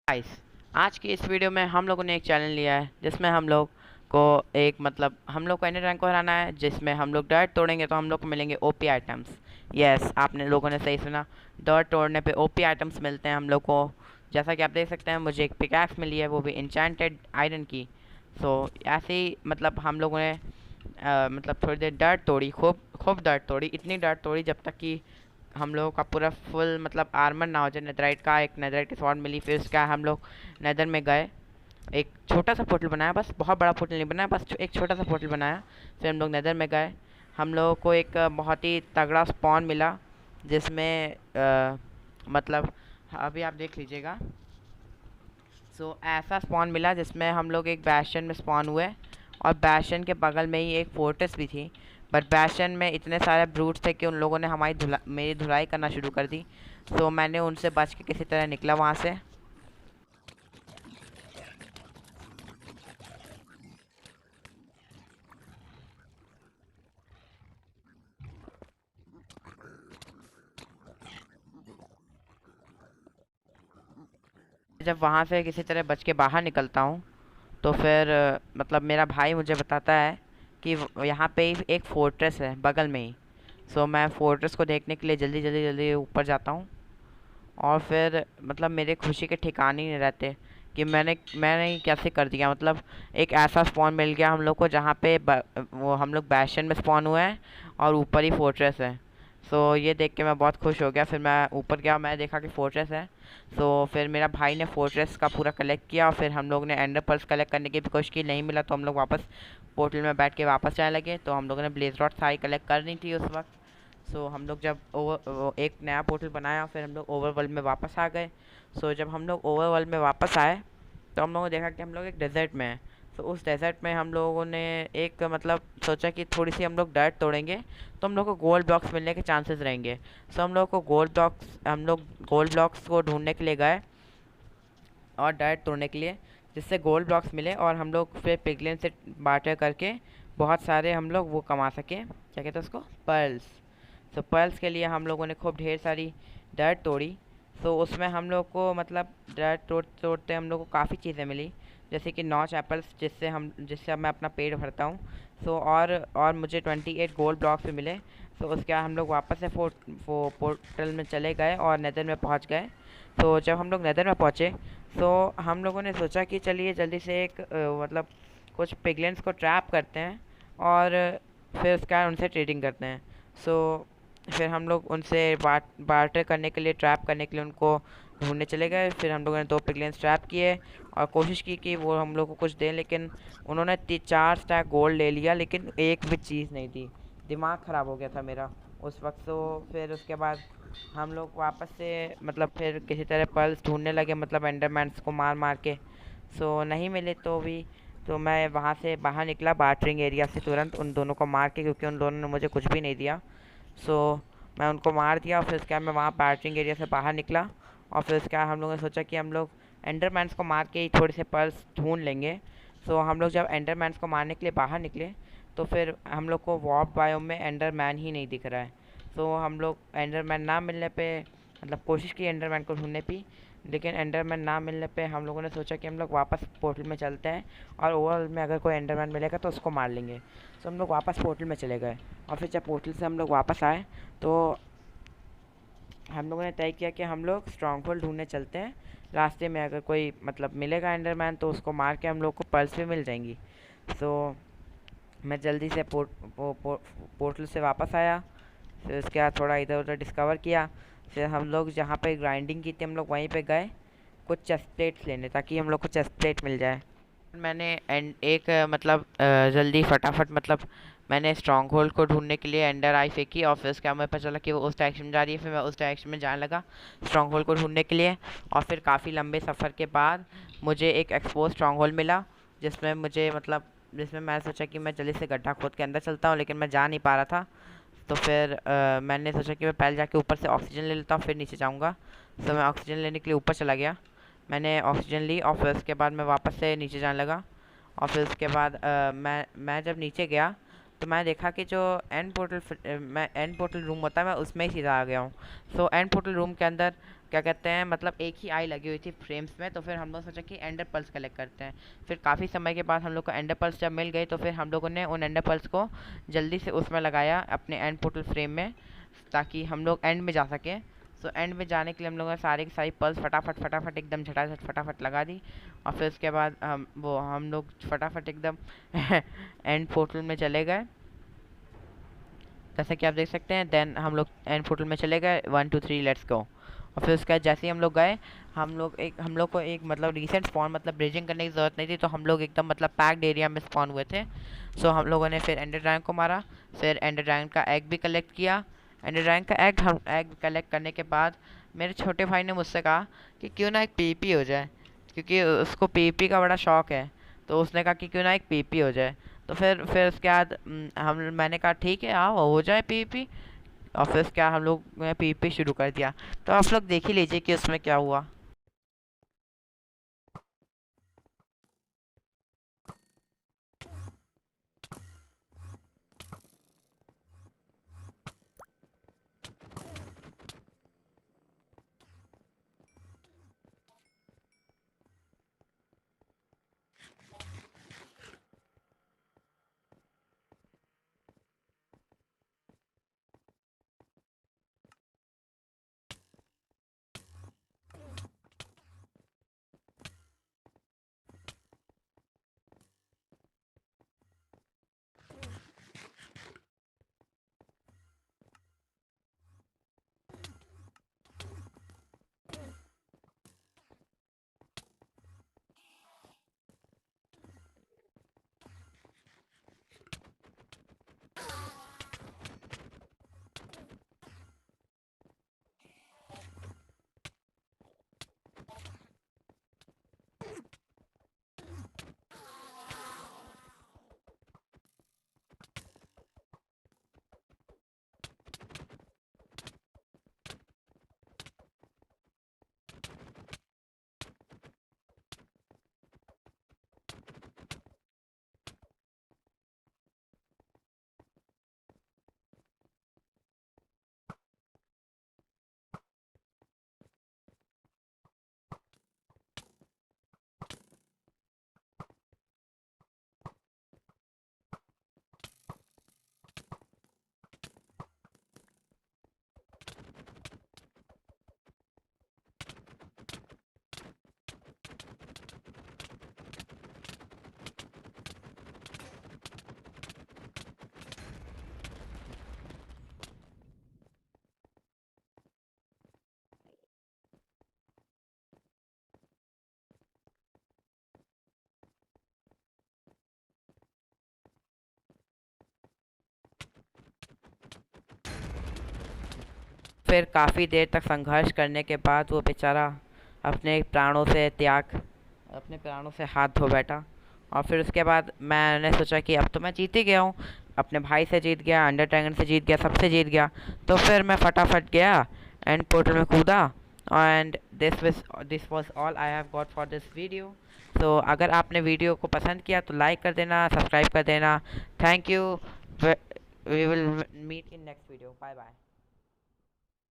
Guys, आज की इस वीडियो में हम लोगों ने एक चैलेंज लिया है जिसमें हम लोग को हम लोग को एनी रैंक को हराना है, जिसमें हम लोग डर्ट तोड़ेंगे तो हम लोग को मिलेंगे ओपी आइटम्स। यस, आपने लोगों ने सही सुना। डर्ट तोड़ने पे ओपी आइटम्स मिलते हैं हम लोग को। जैसा कि आप देख सकते हैं, मुझे एक पिकैक्स मिली है, वो भी इंचेंटेड आयरन की। सो ऐसे ही हम लोगों ने थोड़ी देर डर्ट तोड़ी, खूब खूब डर्ट तोड़ी, इतनी डर्ट तोड़ी जब तक कि हम लोगों का पूरा फुल आर्मर ना हो जाए। नेदराइट का एक नेदराइट की स्वॉर्ड मिली, फिर उसका हम लोग नेदर में गए। एक छोटा सा पोर्टल बनाया, बस बहुत बड़ा पोर्टल नहीं बनाया, बस एक छोटा सा पोर्टल बनाया। फिर हम लोग नेदर में गए। हम लोगों को एक बहुत ही तगड़ा स्पॉन मिला, जिसमें मतलब अभी आप देख लीजिएगा। ऐसा स्पॉन मिला जिसमें हम लोग एक बैशन में स्पॉन हुए, और बैशन के बगल में ही एक फोर्ट्रेस भी थी। बट बैशन में इतने सारे ब्रूट्स थे कि उन लोगों ने मेरी धुलाई करना शुरू कर दी। मैंने उनसे बच के किसी तरह निकला वहाँ से। जब वहाँ से किसी तरह बच के बाहर निकलता हूँ, तो फिर मेरा भाई मुझे बताता है कि यहाँ पे ही एक फोर्ट्रेस है बगल में ही। मैं फोर्ट्रेस को देखने के लिए जल्दी जल्दी जल्दी ऊपर जाता हूँ। और फिर मेरे खुशी के ठिकाने ही नहीं रहते कि मैंने ये कैसे कर दिया। एक ऐसा स्पॉन मिल गया हम लोग को जहाँ पे वो हम लोग बैशन में स्पॉन हुए हैं, और ऊपर ही फोर्ट्रेस है। ये देख के मैं बहुत खुश हो गया। फिर मैं ऊपर गया, मैं देखा कि फोर्ट्रेस है। फिर मेरा भाई ने फोर्ट्रेस का पूरा कलेक्ट किया, और फिर हम लोग ने एंडर पर्ल्स कलेक्ट करने की भी कोशिश की, नहीं मिला तो हम लोग वापस पोर्टल में बैठ के वापस जाने लगे। तो हम लोगों ने ब्लेज रॉड सारी कलेक्ट करनी थी उस वक्त। हम लोग जब एक नया पोर्टल बनाया, फिर हम लोग ओवरवर्ल्ड में वापस आ गए। जब हम लोग ओवरवर्ल्ड में वापस आए, तो हम लोगों ने देखा कि हम लोग एक डेजर्ट में हैं। उस डेजर्ट में हम लोगों ने एक सोचा कि थोड़ी सी हम लोग डर्ट तोड़ेंगे तो हम लोग को गोल्ड ब्लॉक्स मिलने के चांसेस रहेंगे। हम लोग गोल्ड ब्लॉक्स को ढूंढने के लिए गए, और डर्ट तोड़ने के लिए, जिससे गोल्ड ब्लॉक्स मिले, और हम लोग फिर पिगलिन से बार्टर करके बहुत सारे हम लोग वो कमा सके, क्या कहते हैं उसको, पर्ल्स। पर्ल्स के लिए हम लोगों ने खूब ढेर सारी डर्ट तोड़ी। उसमें हम लोग को डर्ट तोड़ते हम लोग को काफ़ी चीज़ें मिली, जैसे कि नॉच एप्पल्स, जिससे अब मैं अपना पेट भरता हूँ। और मुझे 28 गोल्ड ब्लॉक्स भी मिले। उसके बाद हम लोग वापस से वो पोर्टल में चले गए और नेदर में पहुँच गए। जब हम लोग नेदर में पहुँचे, हम लोगों ने सोचा कि चलिए जल्दी से एक कुछ पिगलेंस को ट्रैप करते हैं, और फिर उसके बाद उनसे ट्रेडिंग करते हैं। फिर हम लोग उनसे बार्टर करने के लिए, ट्रैप करने के लिए उनको ढूंढने चले गए। फिर हम लोगों ने 2 पिगलेंस ट्रैप किए, और कोशिश की कि वो हम लोग को कुछ दें, लेकिन उन्होंने 4 स्टैक गोल्ड ले लिया, लेकिन एक भी चीज़ नहीं दी। दिमाग ख़राब हो गया था मेरा उस वक्त। फिर उसके बाद हम लोग वापस से फिर किसी तरह पर्ल्स ढूंढने लगे, एंडरमैन्स को मार मार के। नहीं मिले तो भी, तो मैं वहाँ से बाहर निकला बार्टरिंग एरिया से तुरंत, उन दोनों को मार के, क्योंकि उन दोनों ने मुझे कुछ भी नहीं दिया। सो मैं उनको मार दिया, और फिर उसके बाद मैं वहाँ बार्टरिंग एरिया से बाहर निकला। और फिर उसके बाद हम लोगों ने सोचा कि हम लोग एंडरमैन्स को मार के ही थोड़े से पर्ल्स ढूंढ लेंगे। हम लोग जब एंडरमैन्स को मारने के लिए बाहर निकले, तो फिर हम लोग को वॉर्प बायोम में एंडरमैन ही नहीं दिख रहा है। हम लोग एंडरमैन ना मिलने पे, कोशिश की एंडरमैन को ढूंढने की, लेकिन एंडरमैन ना मिलने पे हम लोगों ने सोचा कि हम लोग वापस पोर्टल में चलते हैं, और ओवरऑल में अगर कोई एंडरमैन मिलेगा तो उसको मार लेंगे। हम लोग वापस पोर्टल में चले गए, और फिर जब पोर्टल से हम लोग वापस आए, तो हम लोगों ने तय किया कि हम लोग स्ट्रॉन्ग होल्ड ढूंढने चलते हैं। रास्ते में अगर कोई मिलेगा एंडरमैन, तो उसको मार के हम लोग को पर्ल्स भी मिल जाएंगी। सो मैं जल्दी से पोर्टल से वापस आया। फिर उसके बाद थोड़ा इधर उधर डिस्कवर किया। फिर हम लोग जहाँ पे ग्राइंडिंग की थी, हम लोग वहीं पे गए कुछ चेस्ट प्लेट्स लेने, ताकि हम लोग को चेस्ट प्लेट मिल जाए। मैंने एंड एक जल्दी फटाफट मैंने स्ट्रॉन्ग होल्ड को ढूंढने के लिए एंडर आई फेंकी, और फिर उसके बाद मुझे पता चला कि वो उस डायरेक्शन में जा रही है। फिर मैं उस डायरेक्शन में जाने लगा स्ट्रॉन्ग होल्ड को ढूंढने के लिए। और फिर काफ़ी लंबे सफ़र के बाद मुझे एक एक्सपोज स्ट्रॉन्ग होल्ड मिला, जिसमें मुझे जिसमें मैं सोचा कि मैं जल्दी से गड्ढा खोद के अंदर चलता हूँ, लेकिन मैं जा नहीं पा रहा था। फिर मैंने सोचा कि मैं पहले जाके ऊपर से ऑक्सीजन ले लेता हूँ, फिर नीचे जाऊँगा। मैं ऑक्सीजन लेने के लिए ऊपर चला गया। मैंने ऑक्सीजन ली, और फिर उसके बाद मैं वापस से नीचे जाने लगा। और फिर उसके बाद मैं जब नीचे गया, तो मैं देखा कि जो एंड पोर्टल रूम होता है मैं उसमें ही सीधा आ गया हूँ। सो एंड पोर्टल रूम के अंदर क्या कहते हैं, मतलब एक ही आई लगी हुई थी फ्रेम्स में। तो फिर हम लोग सोचा कि एंडर पल्स कलेक्ट करते हैं। फिर काफ़ी समय के बाद हम लोग को एंडर पल्स जब मिल गई, तो फिर हम लोगों ने उन एंडर पल्स को जल्दी से उसमें लगाया अपने एंड पोर्टल फ्रेम में, ताकि हम लोग एंड में जा सकें। सो एंड में जाने के लिए हम लोगों ने सारी की सारी पल्स फटाफट फटाफट एकदम झटाझट फटाफट लगा दी। और फिर उसके बाद हम लोग फटाफट एकदम एंड पोर्टल में चले गए, जैसे कि आप देख सकते हैं। देन हम लोग एंड पोर्टल में चले गए, 1 2 3 लेट्स गो। और फिर उसके बाद जैसे ही हम लोग गए, हम लोग को एक मतलब रिसेंट स्पॉन, मतलब ब्रिजिंग करने की ज़रूरत नहीं थी, तो हम लोग एकदम मतलब पैक्ड एरिया में स्पॉन हुए थे। सो हम लोगों ने फिर एंडर ड्रैगन को मारा, फिर एंडर ड्रैगन का एग भी कलेक्ट किया। एंडर ड्रैगन का एग कलेक्ट करने के बाद मेरे छोटे भाई ने मुझसे कहा कि क्यों ना एक पीपी हो जाए, क्योंकि उसको पीपी का बड़ा शौक है। तो उसने कहा कि क्यों ना एक पीपी हो जाए। तो फिर उसके बाद मैंने कहा ठीक है आओ हो जाए पीपी। और फिर उसके बाद हम लोग ने पीपी शुरू कर दिया। तो आप लोग देख ही लीजिए कि उसमें क्या हुआ। फिर काफ़ी देर तक संघर्ष करने के बाद वो बेचारा अपने प्राणों से हाथ धो बैठा। और फिर उसके बाद मैंने सोचा कि अब तो मैं जीत ही गया हूँ, अपने भाई से जीत गया, अंडर ड्रैगन से जीत गया, सबसे जीत गया। तो फिर मैं फटाफट गया एंड पोर्टल में कूदा। And this was all I have got for this video. तो अगर आपने वीडियो को पसंद किया तो लाइक कर देना, सब्सक्राइब कर देना। Thank you. We will meet in next video. Bye bye.